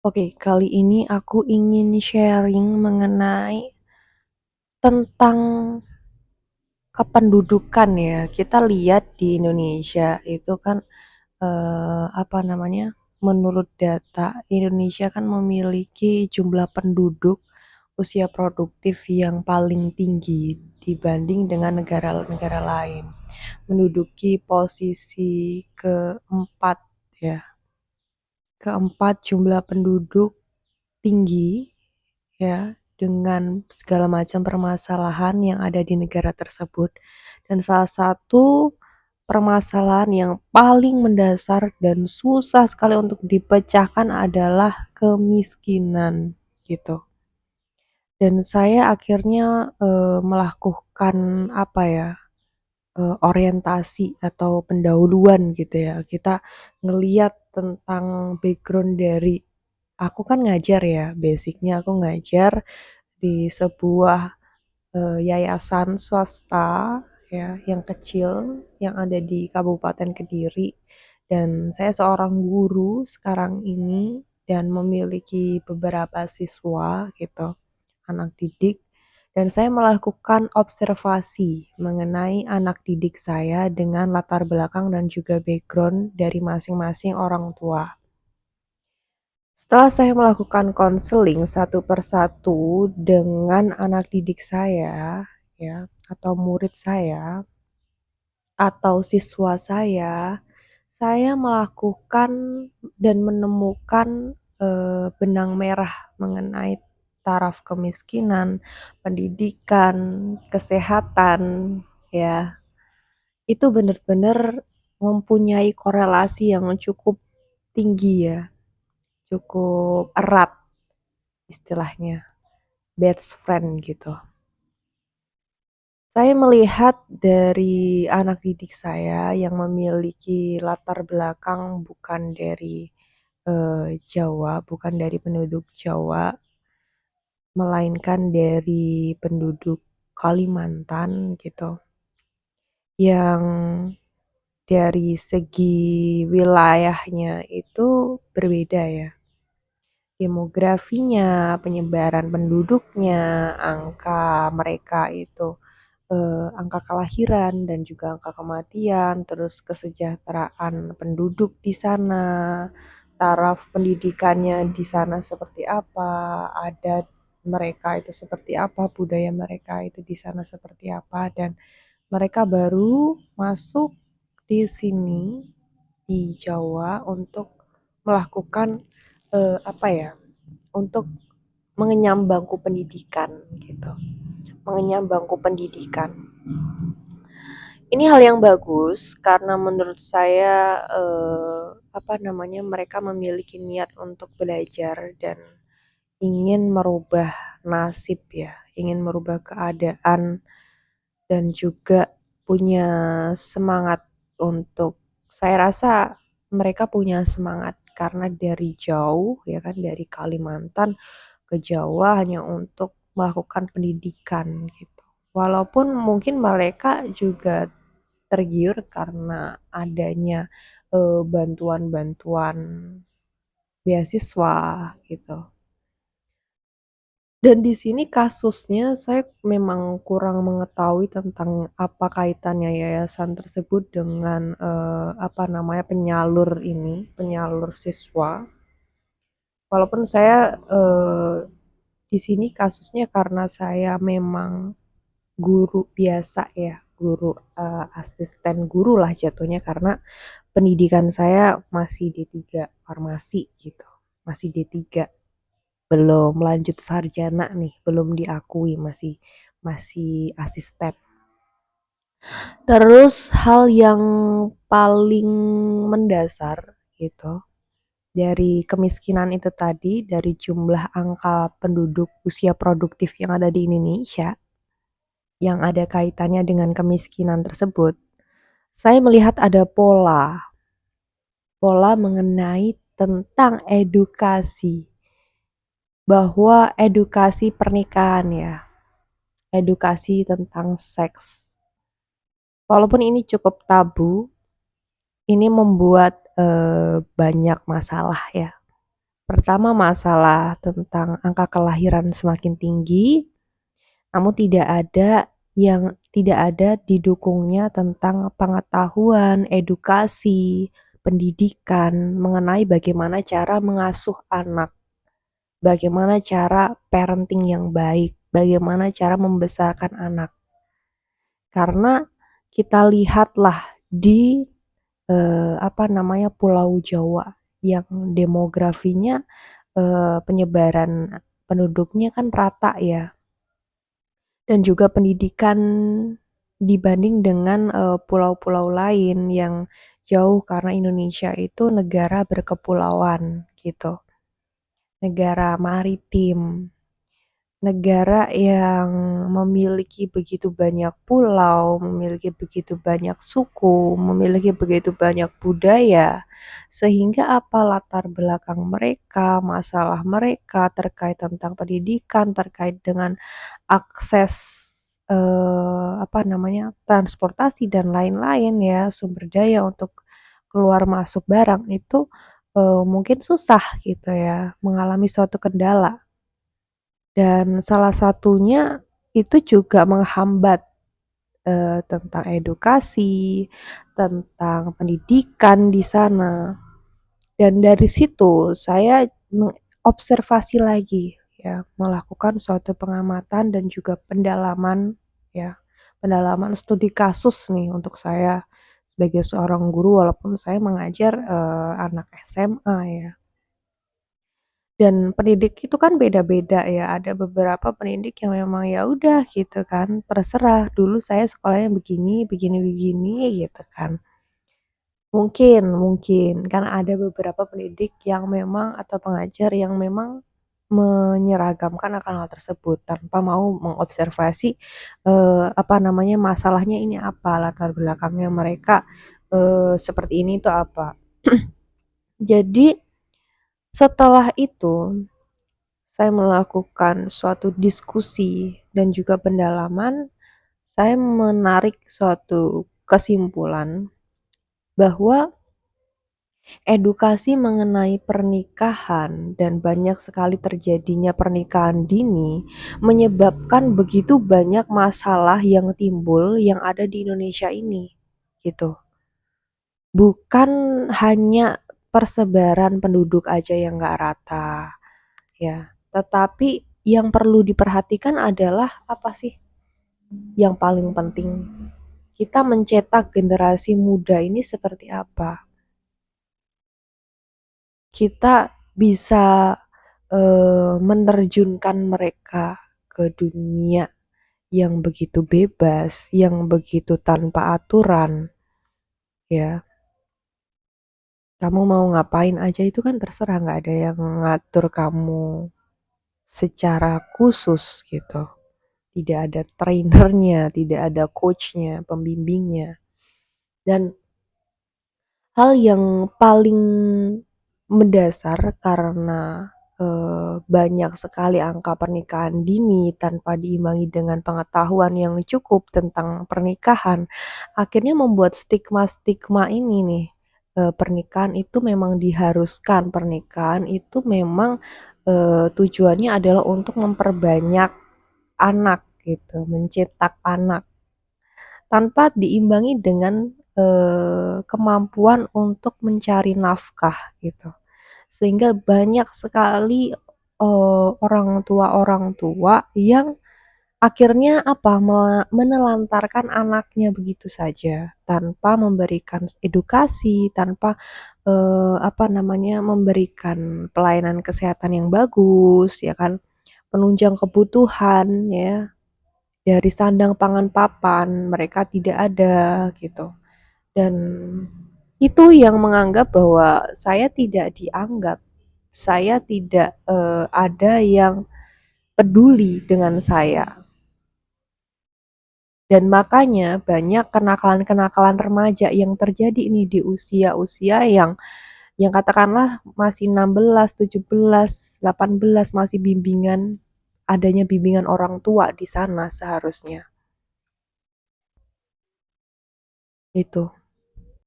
Oke, kali ini aku ingin sharing mengenai tentang kependudukan ya. Kita lihat di Indonesia itu kan apa namanya? Menurut data Indonesia kan memiliki jumlah penduduk usia produktif yang paling tinggi dibanding dengan negara-negara lain. Menduduki posisi keempat ya. Keempat jumlah penduduk tinggi ya, dengan segala macam permasalahan yang ada di negara tersebut. Dan salah satu permasalahan yang paling mendasar dan susah sekali untuk dipecahkan adalah kemiskinan gitu. Dan saya akhirnya melakukan apa ya, orientasi atau pendahuluan gitu ya. Kita ngeliat tentang background dari aku kan ngajar ya, basicnya aku ngajar di sebuah yayasan swasta ya yang kecil yang ada di Kabupaten Kediri, dan saya seorang guru sekarang ini dan memiliki beberapa siswa gitu, anak didik, dan saya melakukan observasi mengenai anak didik saya dengan latar belakang dan juga background dari masing-masing orang tua. Setelah saya melakukan konseling satu persatu dengan anak didik saya, ya, atau murid saya, atau siswa saya melakukan dan menemukan benang merah mengenai taraf kemiskinan, pendidikan, kesehatan, ya. Itu benar-benar mempunyai korelasi yang cukup tinggi ya, cukup erat istilahnya, best friend gitu. Saya melihat dari anak didik saya yang memiliki latar belakang bukan dari Jawa, bukan dari penduduk Jawa, melainkan dari penduduk Kalimantan gitu, yang dari segi wilayahnya itu berbeda ya. Demografinya, penyebaran penduduknya, angka mereka itu angka kelahiran dan juga angka kematian, terus kesejahteraan penduduk di sana, taraf pendidikannya di sana seperti apa, adat mereka itu seperti apa, budaya mereka itu di sana seperti apa, dan mereka baru masuk di sini di Jawa untuk melakukan apa ya, untuk mengenyam bangku pendidikan gitu, mengenyam bangku pendidikan. Ini hal yang bagus karena menurut saya apa namanya, mereka memiliki niat untuk belajar dan ingin merubah nasib ya, ingin merubah keadaan dan juga punya semangat untuk, saya rasa mereka punya semangat karena dari jauh ya kan, dari Kalimantan ke Jawa hanya untuk melakukan pendidikan gitu. Walaupun mungkin mereka juga tergiur karena adanya bantuan-bantuan beasiswa gitu. Dan di sini kasusnya saya memang kurang mengetahui tentang apa kaitannya yayasan tersebut dengan apa namanya, penyalur ini, penyalur siswa. Walaupun saya di sini kasusnya karena saya memang guru biasa ya, guru asisten guru lah jatuhnya, karena pendidikan saya masih D3 farmasi gitu, masih D3, belum lanjut sarjana nih, belum diakui, masih masih asisten. Terus hal yang paling mendasar gitu dari kemiskinan itu tadi, dari jumlah angka penduduk usia produktif yang ada di Indonesia, yang ada kaitannya dengan kemiskinan tersebut, saya melihat ada pola mengenai tentang edukasi, bahwa edukasi pernikahan ya, edukasi tentang seks. Walaupun ini cukup tabu, ini membuat banyak masalah ya. Pertama masalah tentang angka kelahiran semakin tinggi, namun tidak ada didukungnya tentang pengetahuan, edukasi, pendidikan mengenai bagaimana cara mengasuh anak, bagaimana cara parenting yang baik, bagaimana cara membesarkan anak. Karena kita lihatlah di Pulau Jawa yang demografinya penyebaran penduduknya kan rata ya, dan juga pendidikan dibanding dengan pulau-pulau lain yang jauh karena Indonesia itu negara berkepulauan gitu, negara maritim. Negara yang memiliki begitu banyak pulau, memiliki begitu banyak suku, memiliki begitu banyak budaya, sehingga apa latar belakang mereka, masalah mereka terkait tentang pendidikan, terkait dengan akses transportasi dan lain-lain ya, sumber daya untuk keluar masuk barang itu mungkin susah gitu ya, mengalami suatu kendala. Dan salah satunya itu juga menghambat, tentang edukasi, tentang pendidikan di sana. Dan dari situ saya mengobservasi lagi ya, melakukan suatu pengamatan dan juga pendalaman ya, pendalaman studi kasus nih untuk saya sebagai seorang guru walaupun saya mengajar, anak SMA ya. Dan pendidik itu kan beda-beda ya, ada beberapa pendidik yang memang ya udah gitu kan, terserah dulu saya sekolahnya begini begini begini gitu kan. Mungkin kan ada beberapa pendidik yang memang atau pengajar yang memang menyeragamkan akan hal tersebut tanpa mau mengobservasi, masalahnya ini apa, latar belakangnya mereka, seperti ini itu apa. Jadi setelah itu saya melakukan suatu diskusi dan juga pendalaman, saya menarik suatu kesimpulan bahwa edukasi mengenai pernikahan dan banyak sekali terjadinya pernikahan dini menyebabkan begitu banyak masalah yang timbul yang ada di Indonesia ini, gitu. Bukan hanya persebaran penduduk aja yang nggak rata, ya, tetapi yang perlu diperhatikan adalah apa sih yang paling penting? Kita mencetak generasi muda ini seperti apa? Kita bisa menerjunkan mereka ke dunia yang begitu bebas, yang begitu tanpa aturan, ya. Kamu mau ngapain aja itu kan terserah, nggak ada yang ngatur kamu secara khusus gitu. Tidak ada trainernya, tidak ada coachnya, pembimbingnya. Dan hal yang paling mendasar karena banyak sekali angka pernikahan dini tanpa diimbangi dengan pengetahuan yang cukup tentang pernikahan, akhirnya membuat stigma-stigma ini nih, pernikahan itu memang diharuskan, pernikahan itu memang tujuannya adalah untuk memperbanyak anak gitu, mencetak anak. Tanpa diimbangi dengan kemampuan untuk mencari nafkah gitu. Sehingga banyak sekali orang tua yang akhirnya menelantarkan anaknya begitu saja tanpa memberikan edukasi, tanpa memberikan pelayanan kesehatan yang bagus ya kan, penunjang kebutuhan ya. Dari sandang pangan papan, mereka tidak ada gitu. Dan itu yang menganggap bahwa saya tidak dianggap, saya tidak ada yang peduli dengan saya. Dan makanya banyak kenakalan-kenakalan remaja yang terjadi ini di usia-usia yang katakanlah masih 16, 17, 18 masih adanya bimbingan orang tua di sana seharusnya. Itu.